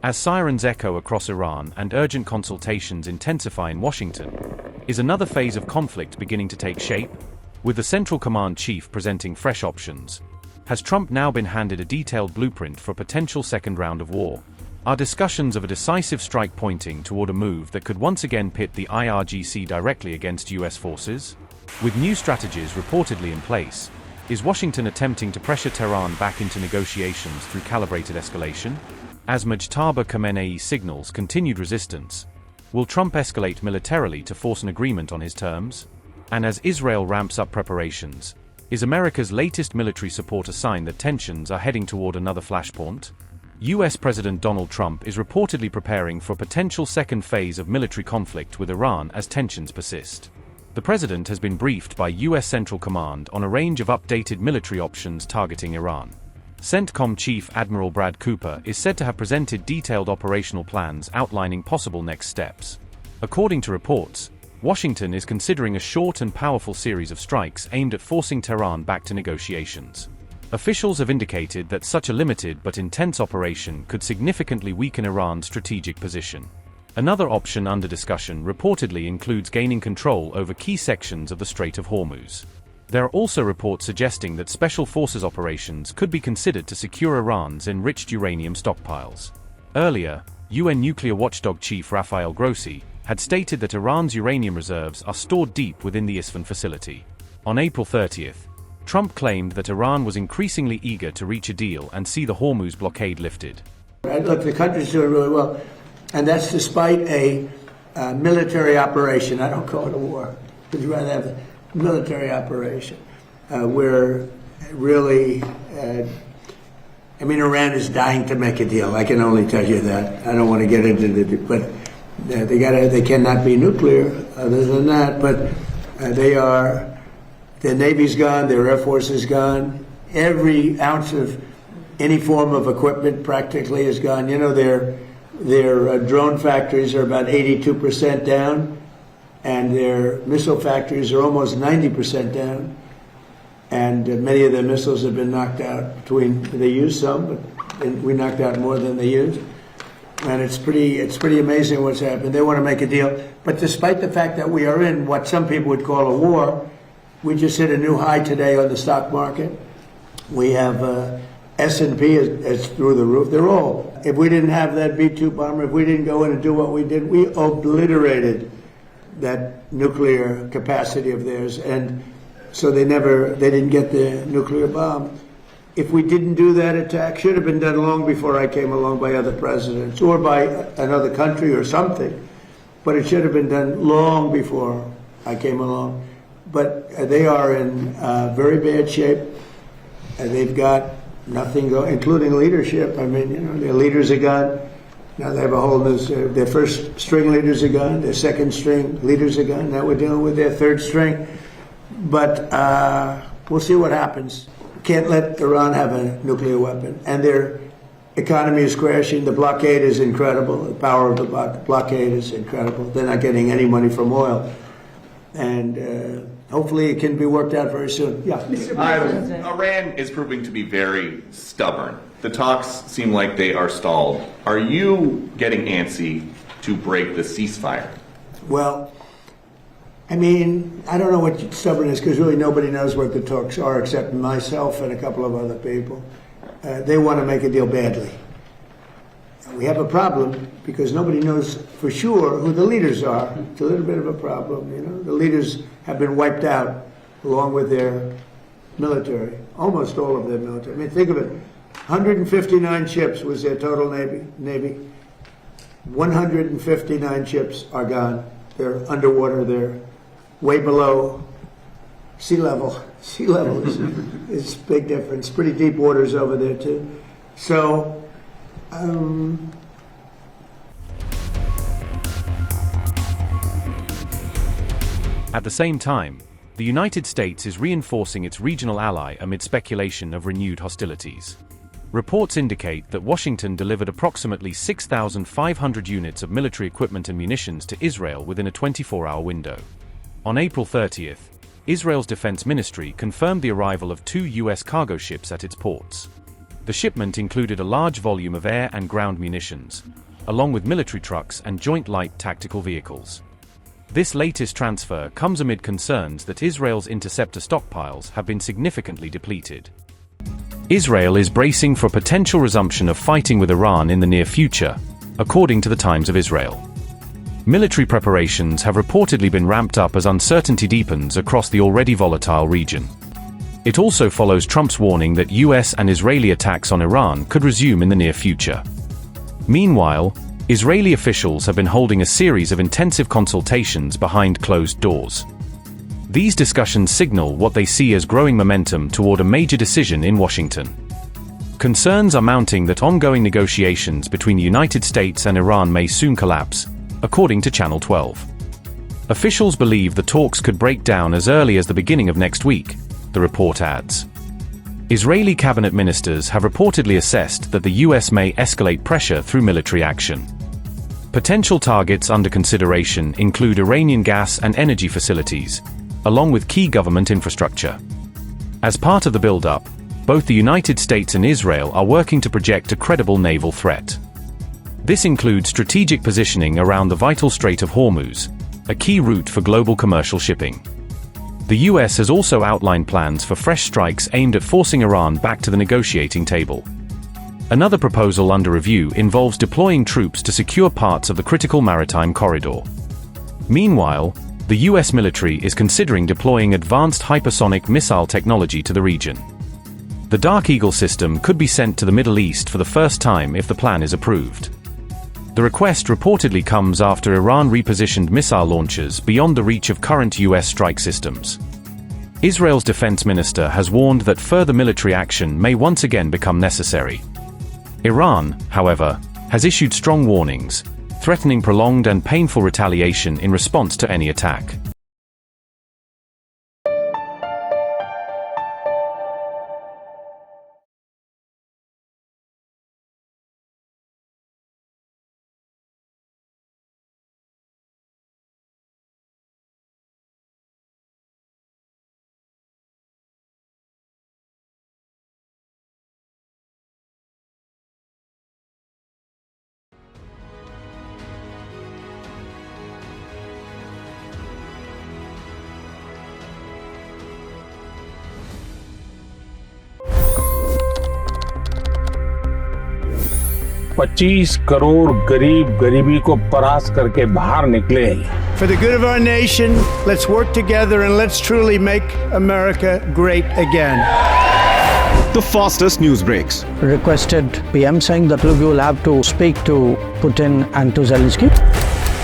As sirens echo across Iran and urgent consultations intensify in Washington, is another phase of conflict beginning to take shape? With the Central Command chief presenting fresh options, has Trump now been handed a detailed blueprint for a potential second round of war? Are discussions of a decisive strike pointing toward a move that could once again pit the IRGC directly against US forces? With new strategies reportedly in place, is Washington attempting to pressure Tehran back into negotiations through calibrated escalation? As Mujtaba Khamenei signals continued resistance, will Trump escalate militarily to force an agreement on his terms? And as Israel ramps up preparations, is America's latest military support a sign that tensions are heading toward another flashpoint? US President Donald Trump is reportedly preparing for a potential second phase of military conflict with Iran as tensions persist. The president has been briefed by US Central Command on a range of updated military options targeting Iran. Centcom Chief Admiral Brad Cooper is said to have presented detailed operational plans outlining possible next steps. According to reports, Washington is considering a short and powerful series of strikes aimed at forcing Tehran back to negotiations. Officials have indicated that such a limited but intense operation could significantly weaken Iran's strategic position. Another option under discussion reportedly includes gaining control over key sections of the Strait of Hormuz. There are also reports suggesting that special forces operations could be considered to secure Iran's enriched uranium stockpiles. Earlier, UN nuclear watchdog chief Rafael Grossi had stated that Iran's uranium reserves are stored deep within the Isfahan facility. On April 30th, Trump claimed that Iran was increasingly eager to reach a deal and see the Hormuz blockade lifted. Look, the country's doing really well, and that's despite a military operation. I don't call it a war. Would you rather have a military operation where really, Iran is dying to make a deal. I can only tell you that. I don't want to get into it, but they cannot be nuclear other than that. But their Navy's gone, their Air Force is gone. Every ounce of any form of equipment practically is gone. You know, their drone factories are about 82% down, and their missile factories are almost 90% down. And many of their missiles have been knocked out. They used some, but we knocked out more than they used. And it's pretty amazing what's happened. They want to make a deal. But despite the fact that we are in what some people would call a war, we just hit a new high today on the stock market. We have S&P is through the roof. They're all. If we didn't have that B-2 bomber, if we didn't go in and do what we did, we obliterated that nuclear capacity of theirs. And so they didn't get the nuclear bomb. If we didn't do that attack, should have been done long before I came along by other presidents or by another country or something. But it should have been done long before I came along. But they are in very bad shape. They've got nothing going, including leadership. I mean, their leaders are gone. Now they have a whole new, their first string leaders are gone. Their second string leaders are gone. Now we're dealing with their third string. But we'll see what happens. Can't let Iran have a nuclear weapon. And their economy is crashing. The blockade is incredible. The power of the blockade is incredible. They're not getting any money from oil. And hopefully it can be worked out very soon. Yeah. Iran is proving to be very stubborn. The talks seem like they are stalled. Are you getting antsy to break the ceasefire? Well, I mean, I don't know what stubborn is, because really nobody knows what the talks are except myself and a couple of other people. They want to make a deal badly. We have a problem because nobody knows for sure who the leaders are. It's a little bit of a problem, you know. The leaders have been wiped out along with their military, almost all of their military. I mean, think of it. 159 ships was their total Navy. 159 ships are gone. They're underwater. They're way below sea level. Sea level is a big difference. Pretty deep waters over there, too. So, At the same time, the United States is reinforcing its regional ally amid speculation of renewed hostilities. Reports indicate that Washington delivered approximately 6,500 units of military equipment and munitions to Israel within a 24-hour window. On April 30th, Israel's Defense Ministry confirmed the arrival of 2 U.S. cargo ships at its ports. The shipment included a large volume of air and ground munitions, along with military trucks and joint light tactical vehicles. This latest transfer comes amid concerns that Israel's interceptor stockpiles have been significantly depleted. Israel is bracing for potential resumption of fighting with Iran in the near future, according to the Times of Israel. Military preparations have reportedly been ramped up as uncertainty deepens across the already volatile region. It also follows Trump's warning that US and Israeli attacks on Iran could resume in the near future. Meanwhile, Israeli officials have been holding a series of intensive consultations behind closed doors. These discussions signal what they see as growing momentum toward a major decision in Washington. Concerns are mounting that ongoing negotiations between the United States and Iran may soon collapse, according to Channel 12. Officials believe the talks could break down as early as the beginning of next week, the report adds. Israeli cabinet ministers have reportedly assessed that the US may escalate pressure through military action. Potential targets under consideration include Iranian gas and energy facilities, along with key government infrastructure. As part of the buildup, both the United States and Israel are working to project a credible naval threat. This includes strategic positioning around the vital Strait of Hormuz, a key route for global commercial shipping. The US has also outlined plans for fresh strikes aimed at forcing Iran back to the negotiating table. Another proposal under review involves deploying troops to secure parts of the critical maritime corridor. Meanwhile, the US military is considering deploying advanced hypersonic missile technology to the region. The Dark Eagle system could be sent to the Middle East for the first time if the plan is approved. The request reportedly comes after Iran repositioned missile launchers beyond the reach of current US strike systems. Israel's defense minister has warned that further military action may once again become necessary. Iran, however, has issued strong warnings, threatening prolonged and painful retaliation in response to any attack. $25 crore गरीब गरीबी को परास्त करके बाहर निकले। For the good of our nation, let's work together and let's truly make America great again. The fastest news breaks. Requested PM saying that look, you will have to speak to Putin and to Zelensky.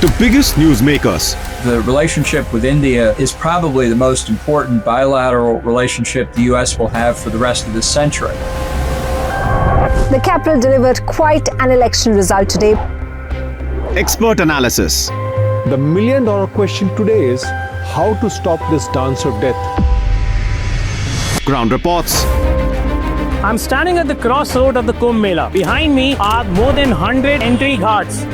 The biggest news makers. The relationship with India is probably the most important bilateral relationship the US will have for the rest of this century. The capital delivered quite an election result today. Expert analysis. The million-dollar question today is how to stop this dance of death. Ground reports. I'm standing at the crossroad of the Kumbh Mela. Behind me are more than 100 entry ghats.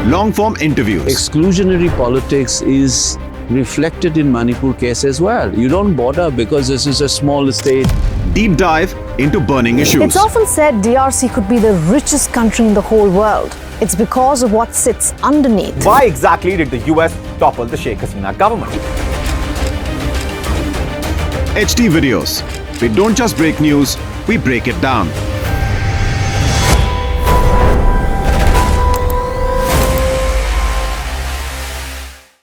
Long-form interviews. Exclusionary politics is reflected in Manipur case as well. You don't bother because this is a small state. Deep dive into burning issues. It's often said DRC could be the richest country in the whole world. It's because of what sits underneath. Why exactly did the US topple the Sheikh Hasina government? HD videos. We don't just break news, we break it down.